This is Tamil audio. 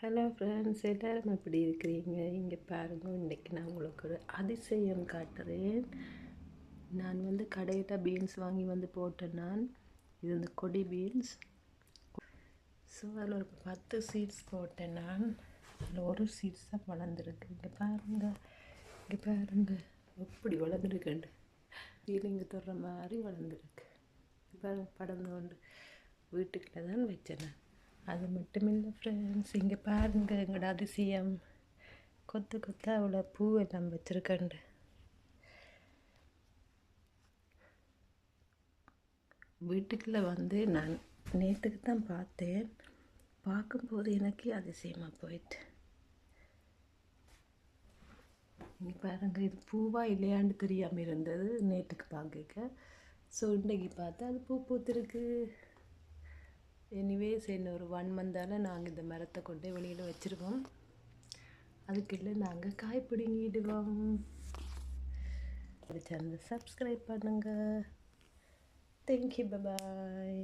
ஹலோ ஃப்ரெண்ட்ஸ், எல்லோரும் எப்படி இருக்கிறீங்க? இங்கே பாருங்கள், இன்றைக்கி நான் உங்களுக்கு ஒரு அதிசயம் காட்டுறேன். நான் கடையில் பீன்ஸ் வாங்கி போட்டேன். இது கொடி பீன்ஸ். ஸோ அதில் ஒரு 10 சீட்ஸ் போட்டேன். அதில் ஒரு சீட்ஸ் தான் வளர்ந்துருக்கு. இங்கே பாருங்கள் எப்படி வளர்ந்துருக்குண்டு ஃபீலிங்கு தொடுற மாதிரி வளர்ந்துருக்கு. படந்து கொண்டு வீட்டுக்குள்ளே தான் வச்சேன். அது மட்டும் இல்லை ஃப்ரெண்ட்ஸ், இங்கே பாருங்கள் எங்களோட அதிசயம். கொத்து கொத்தா அவ்வளோ பூ எல்லாம் வச்சுருக்கேன். வீட்டுக்குள்ளே நான் நேற்றுக்கு தான் பார்த்தேன். பார்க்கும்போது எனக்கு அதிசயமாக போயிட்டு. இங்கே பாருங்கள், இது பூவாக இல்லையான்னு தெரியாமல் இருந்தது நேற்றுக்கு பார்க்க. ஸோ இன்றைக்கி பார்த்தா அது பூ பூத்துருக்கு. எனிவேஸ் இன்னொரு 1 மந்தால் நாங்கள் இந்த மரத்தை கொண்டு வெளியில் வச்சுருவோம். அதுக்குள்ளே நாங்கள் காய் பிடுங்கிடுவோம். சேனலை சப்ஸ்கிரைப் பண்ணுங்கள். தேங்க்யூ, பாய்.